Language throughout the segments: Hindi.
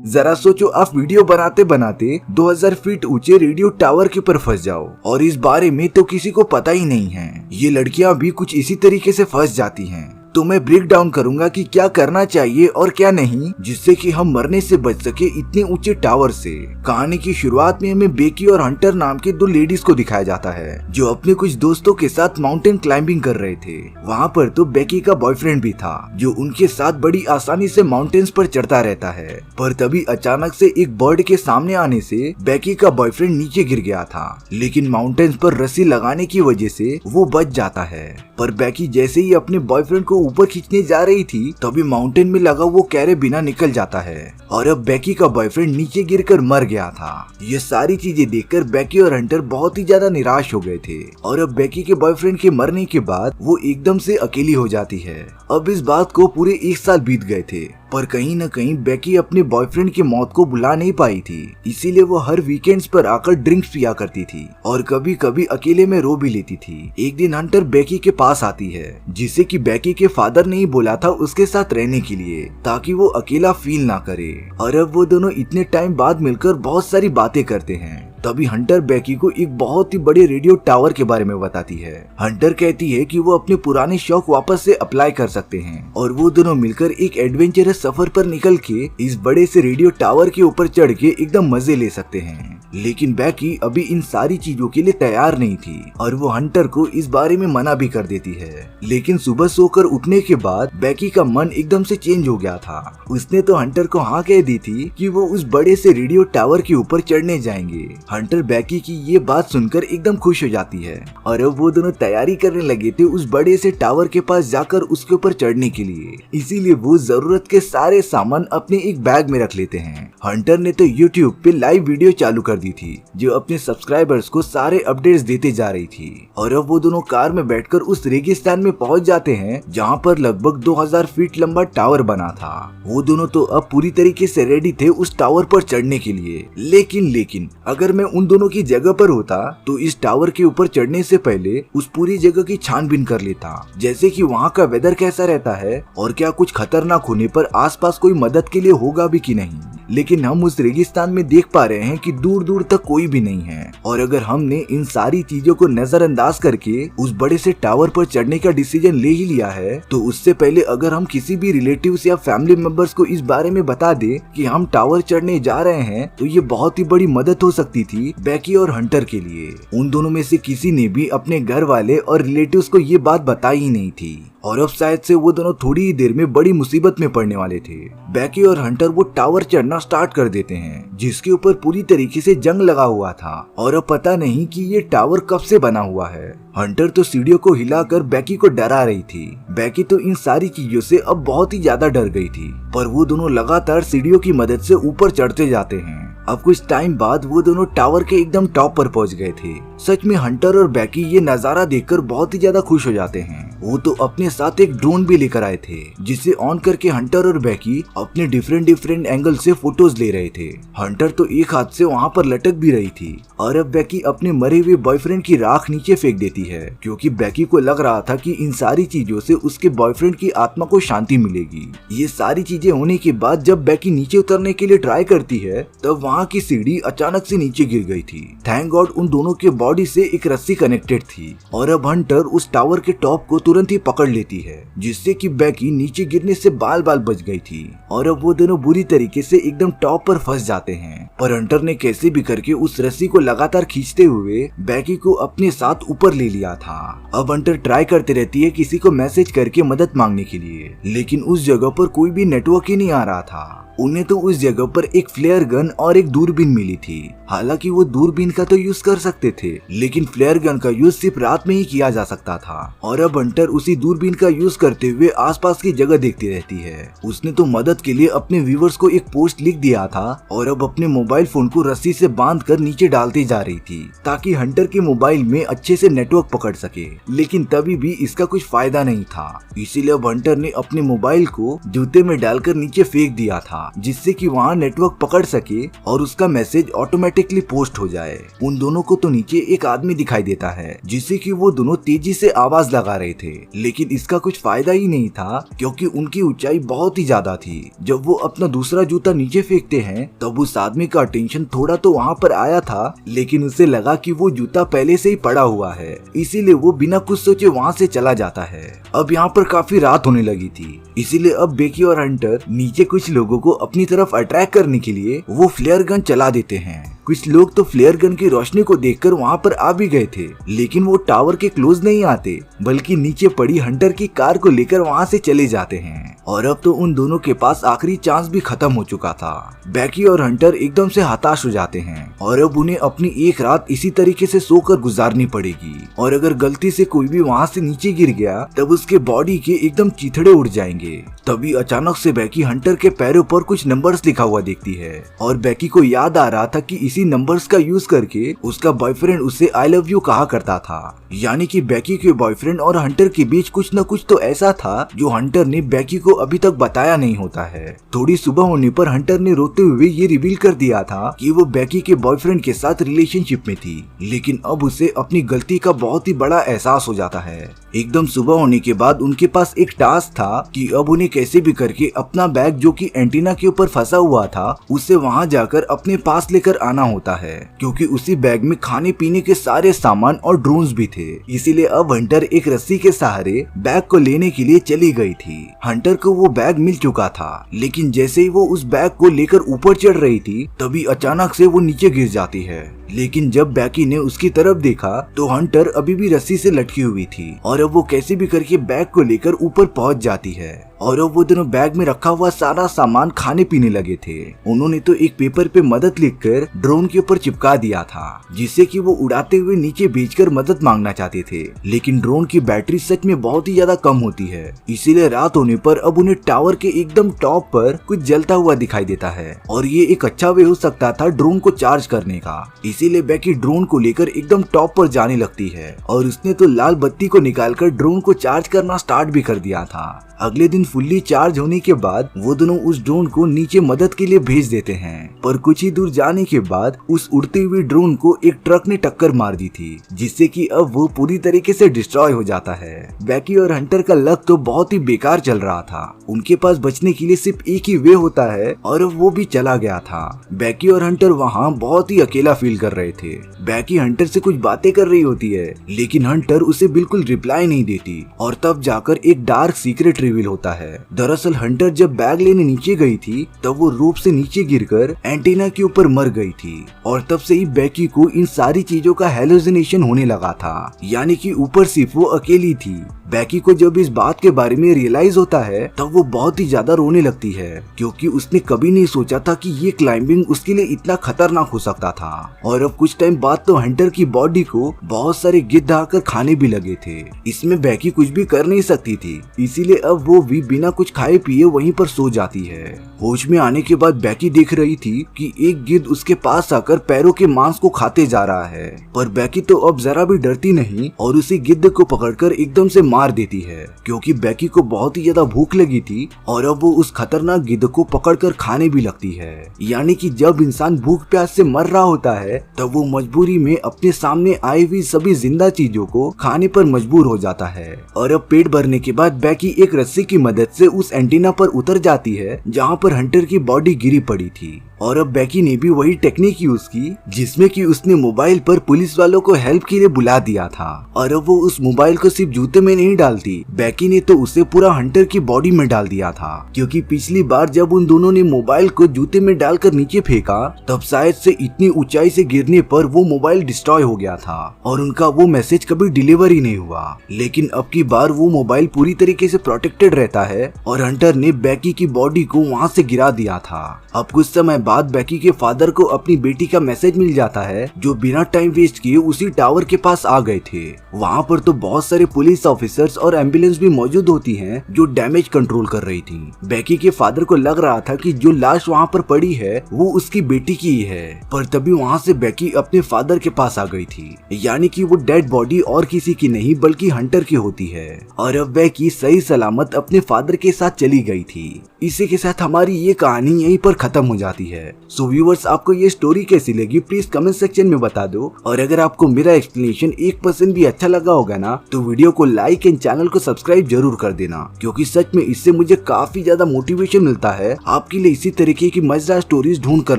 जरा सोचो, आप वीडियो बनाते बनाते 2000 फीट ऊंचे रेडियो टावर के ऊपर फंस जाओ और इस बारे में तो किसी को पता ही नहीं है। ये लड़कियां भी कुछ इसी तरीके से फंस जाती हैं। तो मैं ब्रेक डाउन करूंगा कि क्या करना चाहिए और क्या नहीं, जिससे कि हम मरने से बच सके इतने ऊंचे टावर से। कहानी की शुरुआत में हमें बेकी और हंटर नाम के दो लेडीज को दिखाया जाता है जो अपने कुछ दोस्तों के साथ माउंटेन क्लाइंबिंग कर रहे थे। वहाँ पर तो बेकी का बॉयफ्रेंड भी था जो उनके साथ बड़ी आसानी से माउंटेन्स पर चढ़ता रहता है। पर तभी अचानक से एक बर्ड के सामने आने से बेकी का बॉयफ्रेंड नीचे गिर गया था, लेकिन माउंटेन्स पर रस्सी लगाने की वजह से वो बच जाता है। पर बेकी जैसे ही अपने बॉयफ्रेंड को ऊपर खींचने जा रही थी तभी माउंटेन में लगा वो कैरे बिना निकल जाता है और अब बेकी का बॉयफ्रेंड नीचे गिरकर मर गया था। ये सारी चीजें देखकर बेकी और हंटर बहुत ही ज्यादा निराश हो गए थे और अब बेकी के बॉयफ्रेंड के मरने के बाद वो एकदम से अकेली हो जाती है। अब इस बात को पूरे 1 साल बीत गए थे, पर कहीं न कहीं बेकी अपने बॉयफ्रेंड की मौत को भुला नहीं पाई थी। इसीलिए वो हर वीकेंड्स पर आकर ड्रिंक्स पिया करती थी और कभी कभी अकेले में रो भी लेती थी। एक दिन हंटर बेकी के पास आती है, जिसे कि बेकी के फादर ने ही बोला था उसके साथ रहने के लिए, ताकि वो अकेला फील ना करे। और अब वो दोनों इतने टाइम बाद मिलकर बहुत सारी बातें करते हैं। तभी हंटर बेकी को एक बहुत ही बड़े रेडियो टावर के बारे में बताती है। हंटर कहती है कि वो अपने पुराने शौक वापस से अप्लाई कर सकते हैं और वो दोनों मिलकर एक एडवेंचरस सफर पर निकल के इस बड़े से रेडियो टावर के ऊपर चढ़ के एकदम मजे ले सकते हैं। लेकिन बेकी अभी इन सारी चीजों के लिए तैयार नहीं थी और वो हंटर को इस बारे में मना भी कर देती है। लेकिन सुबह सोकर उठने के बाद बेकी का मन एकदम से चेंज हो गया था। उसने तो हंटर को हाँ कह दी थी कि वो उस बड़े से रेडियो टावर के ऊपर चढ़ने जाएंगे। हंटर बेकी की ये बात सुनकर एकदम खुश हो जाती है और अब वो दोनों तैयारी करने लगे थे उस बड़े से टावर के पास जाकर उसके ऊपर चढ़ने के लिए। इसीलिए वो जरूरत के सारे सामान अपने एक बैग में रख लेते हैं। हंटर ने तो यूट्यूब पे लाइव वीडियो चालू कर दी थी जो अपने सब्सक्राइबर्स को सारे अपडेट्स देते जा रही थी। और अब वो दोनों कार में बैठकर उस रेगिस्तान में पहुंच जाते हैं जहां पर लगभग 2000 फीट लंबा टावर बना था। वो दोनों तो अब पूरी तरीके से रेडी थे उस टावर पर चढ़ने के लिए। लेकिन अगर मैं उन दोनों की जगह पर होता तो इस टावर के ऊपर चढ़ने से पहले उस पूरी जगह की छानबीन कर लेता, जैसे कि वहाँ का वेदर कैसा रहता है और क्या कुछ खतरनाक होने पर आसपास कोई मदद के लिए होगा भी कि नहीं। लेकिन हम उस रेगिस्तान में देख पा रहे हैं कि दूर दूर तक कोई भी नहीं है। और अगर हमने इन सारी चीजों को नजरअंदाज करके उस बड़े से टावर पर चढ़ने का डिसीजन ले ही लिया है तो उससे पहले अगर हम किसी भी रिलेटिव्स या फैमिली मेंबर्स को इस बारे में बता दे कि हम टावर चढ़ने जा रहे हैं तो ये बहुत ही बड़ी मदद हो सकती थी बेकी और हंटर के लिए। उन दोनों में से किसी ने भी अपने घर वाले और रिलेटिव्स को ये बात बताई ही नहीं थी और अब शायद से वो दोनों थोड़ी ही देर में बड़ी मुसीबत में पड़ने वाले थे। बेकी और हंटर वो टावर चढ़ना स्टार्ट कर देते हैं जिसके ऊपर पूरी तरीके से जंग लगा हुआ था और अब पता नहीं कि ये टावर कब से बना हुआ है। हंटर तो सीढ़ियों को हिलाकर बेकी को डरा रही थी। बेकी तो इन सारी चीजों से अब बहुत ही ज्यादा डर गई थी, पर वो दोनों लगातार सीढ़ियों की मदद से ऊपर चढ़ते जाते हैं। अब कुछ टाइम बाद वो दोनों टावर के एकदम टॉप पर पहुंच गए थे। सच में हंटर और बेकी ये नजारा देखकर बहुत ही ज्यादा खुश हो जाते हैं। वो तो अपने साथ एक ड्रोन भी लेकर आए थे जिसे ऑन करके हंटर और बेकी अपने डिफरेंट एंगल से फोटोज ले रहे थे। हंटर तो एक हाथ से वहाँ पर लटक भी रही थी और अब बेकी अपने मरे हुए बॉयफ्रेंड की राख नीचे फेंक देती है क्योंकि बेकी को लग रहा था कि इन सारी चीजों से उसके बॉयफ्रेंड की आत्मा को शांति मिलेगी। ये सारी चीजें होने के बाद जब बेकी नीचे उतरने के लिए ट्राई करती है तब वहाँ की सीढ़ी अचानक से नीचे गिर गई थी। थैंक गॉड उन दोनों के बॉडी से एक रस्सी कनेक्टेड थी और अब हंटर उस टावर के टॉप को तुरंत ही पकड़ लेती है जिससे कि बेकी नीचे गिरने से बाल बाल बच गई थी और अब वो दोनों बुरी तरीके से एकदम टॉप पर फंस जाते हैं। पर हंटर ने कैसे भी करके उस रस्सी को लगातार खींचते हुए बेकी को अपने साथ ऊपर ले लिया था। अब हंटर ट्राई करते रहती है किसी को मैसेज करके मदद मांगने के लिए, लेकिन उस जगह पर कोई भी नेटवर्क ही नहीं आ रहा था। उन्हें तो उस जगह पर एक फ्लेयर गन और एक दूरबीन मिली थी। हालांकि वो दूरबीन का तो यूज कर सकते थे, लेकिन फ्लेयर गन का यूज सिर्फ रात में ही किया जा सकता था। और अब हंटर उसी दूरबीन का यूज करते हुए आसपास की जगह देखती रहती है। उसने तो मदद के लिए अपने व्यूवर्स को एक पोस्ट लिख दिया था और अब अपने मोबाइल फोन को रस्सी से बांध कर नीचे डालती जा रही थी ताकि हंटर के मोबाइल में अच्छे से नेटवर्क पकड़ सके। लेकिन तभी भी इसका कुछ फायदा नहीं था, इसीलिए अब हंटर ने अपने मोबाइल को जूते में डालकर नीचे फेंक दिया था। जिससे कि वहाँ नेटवर्क पकड़ सके और उसका मैसेज ऑटोमेटिकली पोस्ट हो जाए। उन दोनों को तो नीचे एक आदमी दिखाई देता है जिससे कि वो दोनों तेजी से आवाज लगा रहे थे, लेकिन इसका कुछ फायदा ही नहीं था क्योंकि उनकी ऊंचाई बहुत ही ज्यादा थी। जब वो अपना दूसरा जूता नीचे फेंकते हैं तब उस आदमी का अटेंशन थोड़ा तो वहाँ पर आया था, लेकिन उसे लगा कि वो जूता पहले से ही पड़ा हुआ है, इसीलिए वो बिना कुछ सोचे वहाँ से चला जाता है। अब यहाँ पर काफी रात होने लगी थी, इसीलिए अब बेकी और हंटर नीचे कुछ लोगों को अपनी तरफ अट्रैक्ट करने के लिए वो फ्लेयर गन चला देते हैं। कुछ लोग तो फ्लेयर गन की रोशनी को देखकर वहाँ पर आ भी गए थे, लेकिन वो टावर के क्लोज नहीं आते बल्कि नीचे पड़ी हंटर की कार को लेकर वहाँ से चले जाते हैं। और अब तो उन दोनों के पास आखिरी चांस भी खत्म हो चुका था। बेकी और हंटर एकदम से हताश हो जाते हैं और अब उन्हें अपनी एक रात इसी तरीके से सोकर गुजारनी पड़ेगी, और अगर गलती से कोई भी वहाँ से नीचे गिर गया तब उसके बॉडी के एकदम चीथड़े उड़ जाएंगे। तभी अचानक से बेकी हंटर के पैरों पर कुछ नंबर्स लिखा हुआ देखती है और बेकी को याद आ रहा था कि इसी नंबर्स का यूज करके उसका बॉयफ्रेंड उसे आई लव यू कहा करता था। यानी कि बेकी के बॉयफ्रेंड और हंटर के बीच कुछ न कुछ तो ऐसा था जो हंटर ने बेकी को अभी तक बताया नहीं होता है। थोड़ी सुबह होने पर हंटर ने रोते हुए ये रिवील कर दिया था कि वो बेकी के बॉयफ्रेंड के साथ रिलेशनशिप में थी, लेकिन अब उसे अपनी गलती का बहुत ही बड़ा एहसास हो जाता है। एकदम सुबह होने के बाद उनके पास एक टास्क था कि अब उन्हें कैसे भी करके अपना बैग जो कि एंटीना के ऊपर फंसा हुआ था उसे वहां जाकर अपने पास लेकर आना होता है, क्योंकि उसी बैग में खाने पीने के सारे सामान और ड्रोन्स भी थे। इसीलिए अब हंटर एक रस्सी के सहारे बैग को लेने के लिए चली गई थी। हंटर को वो बैग मिल चुका था, लेकिन जैसे ही वो उस बैग को लेकर ऊपर चढ़ रही थी तभी अचानक से वो नीचे गिर जाती है। लेकिन जब बेकी ने उसकी तरफ देखा तो हंटर अभी भी रस्सी से लटकी हुई थी और अब वो कैसे भी करके बैग को लेकर ऊपर पहुंच जाती है। और अब वो दोनों बैग में रखा हुआ सारा सामान खाने पीने लगे थे। उन्होंने तो एक पेपर पे मदद लिखकर ड्रोन के ऊपर चिपका दिया था, जिससे कि वो उड़ाते हुए नीचे भेजकर मदद मांगना चाहते थे, लेकिन ड्रोन की बैटरी सच में बहुत ही ज्यादा कम होती है। इसीलिए रात होने पर अब उन्हें टावर के एकदम टॉप पर कुछ जलता हुआ दिखाई देता है और ये एक अच्छा वे हो सकता था ड्रोन को चार्ज करने का। इसीलिए बेकी ड्रोन को लेकर एकदम टॉप पर जाने लगती है और उसने तो लाल बत्ती को निकालकर ड्रोन को चार्ज करना स्टार्ट भी कर दिया था। अगले दिन फुल्ली चार्ज होने के बाद वो दोनों उस ड्रोन को नीचे मदद के लिए भेज देते हैं, पर कुछ ही दूर जाने के बाद उस उड़ती हुई ड्रोन को एक ट्रक ने टक्कर मार दी थी, जिससे कि अब वो पूरी तरीके से डिस्ट्रॉय हो जाता है। बेकी और हंटर का लक तो बहुत ही बेकार चल रहा था। उनके पास बचने के लिए सिर्फ एक ही वे होता है और वो भी चला गया था। बेकी और हंटर वहाँ बहुत ही अकेला फील कर रहे थे। बेकी हंटर से कुछ बातें कर रही होती है, लेकिन हंटर उसे बिल्कुल रिप्लाई नहीं देती और तब जाकर एक डार्क सीक्रेट रिवील होता है। दरअसल हंटर जब बैग लेने नीचे गई थी तब वो रूप से नीचे गिरकर एंटीना के ऊपर मर गई थी और तब से ही बेकी को इन सारी चीजों का हेलुसिनेशन होने लगा था, यानी कि ऊपर सिर्फ वो अकेली थी। बेकी को जब इस बात के बारे में रियलाइज होता है तब वो बहुत ही ज्यादा रोने लगती है, क्योंकि उसने कभी नहीं सोचा था कि ये क्लाइंबिंग उसके लिए इतना खतरनाक हो सकता था। और अब कुछ टाइम बाद तो हंटर की बॉडी को बहुत सारे गिद्ध आकर खाने भी लगे थे। इसमें बेकी कुछ भी कर नहीं सकती थी, इसीलिए अब वो भी बिना कुछ खाए पिए वहीं पर सो जाती है। होश में आने के बाद बेकी देख रही थी कि एक गिद्ध उसके पास आकर पैरों के मांस को खाते जा रहा है, पर बेकी तो अब जरा भी डरती नहीं और उसी गिद्ध को पकड़कर एकदम से मार देती है, क्योंकि बेकी को बहुत ही ज्यादा भूख लगी थी और अब वो उस खतरनाक गिद्ध को पकड़कर खाने भी लगती है। यानी कि जब इंसान भूख प्यास से मर रहा होता है तब वो मजबूरी में अपने सामने आई हुई सभी जिंदा चीजों को खाने पर मजबूर हो जाता है। और अब पेट भरने के बाद बेकी एक रस्सी की मदद से उस एंटीना पर उतर जाती है जहाँ पर हंटर की बॉडी गिरी पड़ी थी। और अब बेकी ने भी वही टेक्निक यूज की जिसमें कि उसने मोबाइल पर पुलिस वालों को हेल्प के लिए बुला दिया था। और अब वो उस मोबाइल को सिर्फ जूते में नहीं डालती, बेकी ने तो उसे पूरा हंटर की बॉडी में डाल दिया था, क्योंकि पिछली बार जब उन दोनों ने मोबाइल को जूते में डालकर नीचे फेंका तब शायद से इतनी ऊंचाई से गिरने पर वो मोबाइल डिस्ट्रॉय हो गया था और उनका वो मैसेज कभी डिलीवर ही नहीं हुआ। लेकिन अब की बार वो मोबाइल पूरी तरीके से प्रोटेक्टेड रहता है और हंटर ने बेकी की बॉडी को वहाँ से गिरा दिया था। अब कुछ समय बाद बेकी के फादर को अपनी बेटी का मैसेज मिल जाता है, जो बिना टाइम वेस्ट किए उसी टावर के पास आ गए थे। वहाँ पर तो बहुत सारे पुलिस ऑफिसर्स और एम्बुलेंस भी मौजूद होती हैं जो डैमेज कंट्रोल कर रही थी। बेकी के फादर को लग रहा था कि जो लाश वहाँ पर पड़ी है वो उसकी बेटी की ही है, पर तभी वहाँ से बेकी अपने फादर के पास आ गई थी, यानी कि वो डेड बॉडी और किसी की नहीं बल्कि हंटर की होती है। और अब बेकी सही सलामत अपने फादर के साथ चली गई थी। इसी के साथ हमारी ये कहानी यहीं पर खत्म हो जाती है। सो व्यूअर्स, आपको ये स्टोरी कैसी लगी प्लीज कमेंट सेक्शन में बता दो। और अगर आपको मेरा एक्सप्लेनेशन 1% भी अच्छा लगा होगा ना, तो वीडियो को लाइक एंड चैनल को सब्सक्राइब जरूर कर देना, क्योंकि सच में इससे मुझे काफी ज्यादा मोटिवेशन मिलता है आपके लिए इसी तरीके की मजेदार स्टोरीज ढूंढ कर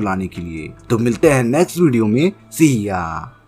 लाने के लिए। तो मिलते हैं नेक्स्ट वीडियो में। सी या।